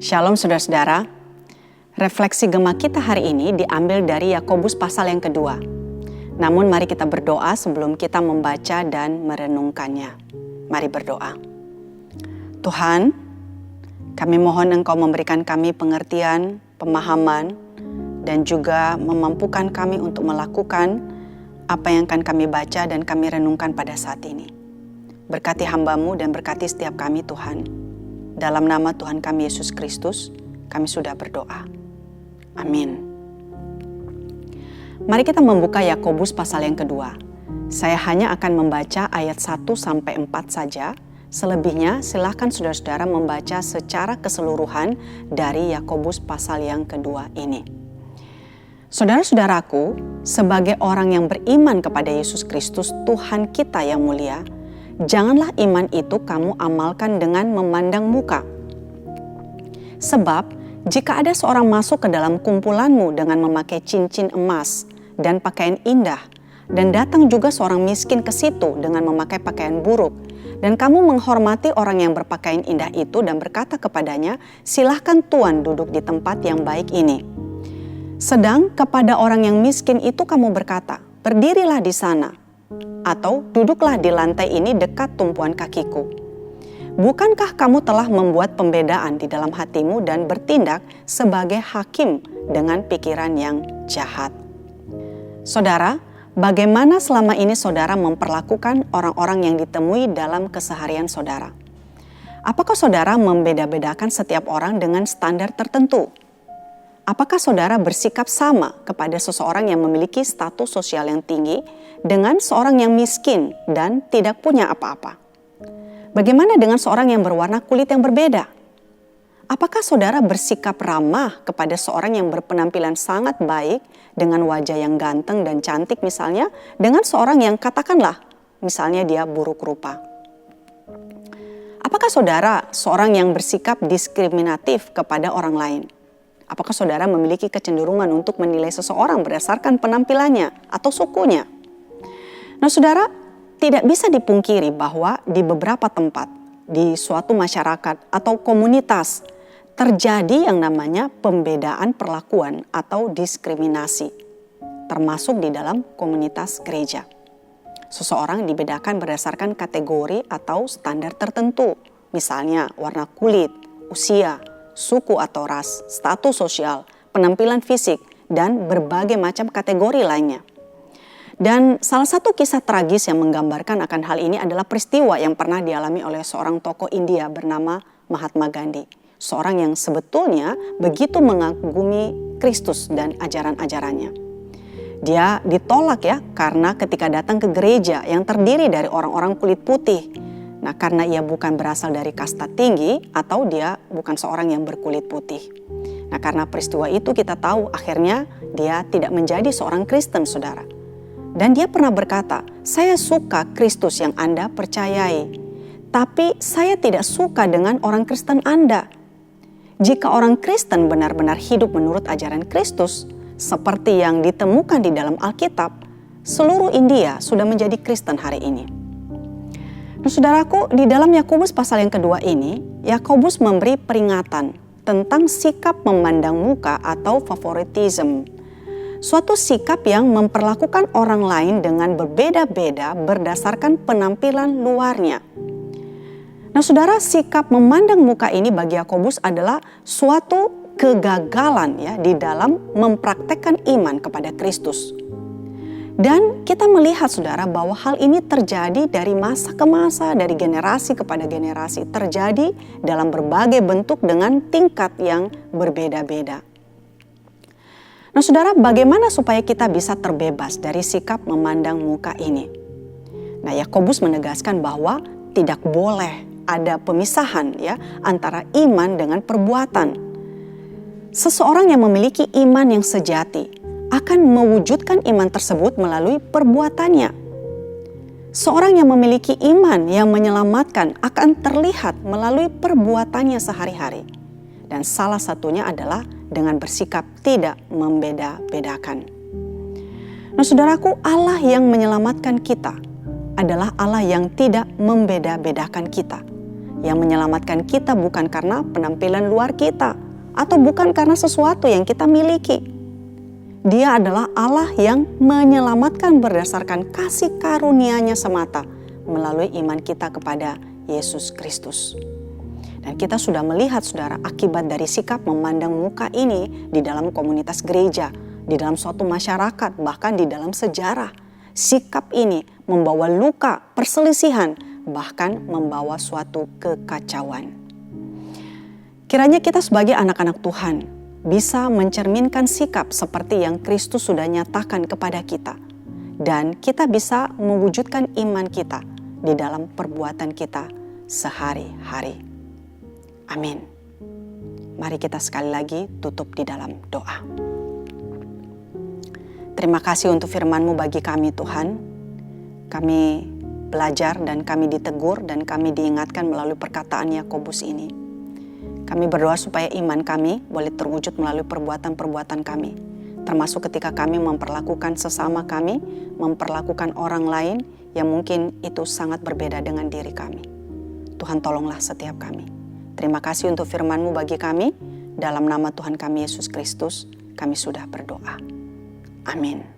Shalom saudara-saudara, refleksi Gema kita hari ini diambil dari Yakobus pasal yang kedua. Namun mari kita berdoa sebelum kita membaca dan merenungkannya. Mari berdoa. Tuhan, kami mohon Engkau memberikan kami pengertian, pemahaman, dan juga memampukan kami untuk melakukan apa yang akan kami baca dan kami renungkan pada saat ini. Berkati hamba-Mu dan berkati setiap kami Tuhan. Dalam nama Tuhan kami Yesus Kristus, kami sudah berdoa. Amin. Mari kita membuka Yakobus pasal yang kedua. Saya hanya akan membaca ayat 1-4 saja. Selebihnya silakan saudara-saudara membaca secara keseluruhan dari Yakobus pasal yang kedua ini. Saudara-saudaraku, sebagai orang yang beriman kepada Yesus Kristus Tuhan kita yang mulia, janganlah iman itu kamu amalkan dengan memandang muka. Sebab jika ada seorang masuk ke dalam kumpulanmu dengan memakai cincin emas dan pakaian indah, dan datang juga seorang miskin ke situ dengan memakai pakaian buruk, dan kamu menghormati orang yang berpakaian indah itu dan berkata kepadanya, silahkan Tuan duduk di tempat yang baik ini. Sedang kepada orang yang miskin itu kamu berkata, berdirilah di sana, atau duduklah di lantai ini dekat tumpuan kakiku. Bukankah kamu telah membuat pembedaan di dalam hatimu dan bertindak sebagai hakim dengan pikiran yang jahat? Saudara, bagaimana selama ini saudara memperlakukan orang-orang yang ditemui dalam keseharian saudara? Apakah saudara membeda-bedakan setiap orang dengan standar tertentu? Apakah saudara bersikap sama kepada seseorang yang memiliki status sosial yang tinggi dengan seorang yang miskin dan tidak punya apa-apa? Bagaimana dengan seorang yang berwarna kulit yang berbeda? Apakah saudara bersikap ramah kepada seorang yang berpenampilan sangat baik dengan wajah yang ganteng dan cantik misalnya, dengan seorang yang katakanlah misalnya dia buruk rupa? Apakah saudara seorang yang bersikap diskriminatif kepada orang lain? Apakah saudara memiliki kecenderungan untuk menilai seseorang berdasarkan penampilannya atau sukunya? Nah saudara, tidak bisa dipungkiri bahwa di beberapa tempat, di suatu masyarakat atau komunitas, terjadi yang namanya pembedaan perlakuan atau diskriminasi, termasuk di dalam komunitas gereja. Seseorang dibedakan berdasarkan kategori atau standar tertentu, misalnya warna kulit, usia, suku atau ras, status sosial, penampilan fisik, dan berbagai macam kategori lainnya. Dan salah satu kisah tragis yang menggambarkan akan hal ini adalah peristiwa yang pernah dialami oleh seorang tokoh India bernama Mahatma Gandhi. Seorang yang sebetulnya begitu mengagumi Kristus dan ajaran-ajarannya. Dia ditolak ya karena ketika datang ke gereja yang terdiri dari orang-orang kulit putih. Nah, karena ia bukan berasal dari kasta tinggi atau dia bukan seorang yang berkulit putih. Nah, karena peristiwa itu kita tahu akhirnya dia tidak menjadi seorang Kristen, saudara. Dan dia pernah berkata, saya suka Kristus yang Anda percayai, tapi saya tidak suka dengan orang Kristen Anda. Jika orang Kristen benar-benar hidup menurut ajaran Kristus, seperti yang ditemukan di dalam Alkitab, seluruh India sudah menjadi Kristen hari ini. Nah, saudaraku, di dalam Yakobus pasal yang kedua ini, Yakobus memberi peringatan tentang sikap memandang muka atau favoritism. Suatu sikap yang memperlakukan orang lain dengan berbeda-beda berdasarkan penampilan luarnya. Nah, saudara, sikap memandang muka ini bagi Yakobus adalah suatu kegagalan ya di dalam mempraktekkan iman kepada Kristus. Dan kita melihat saudara bahwa hal ini terjadi dari masa ke masa, dari generasi kepada generasi. Terjadi dalam berbagai bentuk dengan tingkat yang berbeda-beda. Nah saudara, bagaimana supaya kita bisa terbebas dari sikap memandang muka ini? Nah Yakobus menegaskan bahwa tidak boleh ada pemisahan ya antara iman dengan perbuatan. Seseorang yang memiliki iman yang sejati akan mewujudkan iman tersebut melalui perbuatannya. Seorang yang memiliki iman yang menyelamatkan akan terlihat melalui perbuatannya sehari-hari. Dan salah satunya adalah dengan bersikap tidak membeda-bedakan. Nah saudaraku, Allah yang menyelamatkan kita adalah Allah yang tidak membeda-bedakan kita. yang menyelamatkan kita bukan karena penampilan luar kita atau bukan karena sesuatu yang kita miliki. Dia adalah Allah yang menyelamatkan berdasarkan kasih karunia-Nya semata melalui iman kita kepada Yesus Kristus. Dan kita sudah melihat saudara akibat dari sikap memandang muka ini di dalam komunitas gereja, di dalam suatu masyarakat, bahkan di dalam sejarah. Sikap ini membawa luka, perselisihan, bahkan membawa suatu kekacauan. Kiranya kita sebagai anak-anak Tuhan bisa mencerminkan sikap seperti yang Kristus sudah nyatakan kepada kita. Dan kita bisa mewujudkan iman kita di dalam perbuatan kita sehari-hari. Amin. Mari kita sekali lagi tutup di dalam doa. Terima kasih untuk firman-Mu bagi kami Tuhan. Kami belajar dan kami ditegur dan kami diingatkan melalui perkataan Yakobus ini. Kami berdoa supaya iman kami boleh terwujud melalui perbuatan-perbuatan kami. Termasuk ketika kami memperlakukan sesama kami, memperlakukan orang lain yang mungkin itu sangat berbeda dengan diri kami. Tuhan tolonglah setiap kami. Terima kasih untuk firman-Mu bagi kami. Dalam nama Tuhan kami Yesus Kristus, kami sudah berdoa. Amin.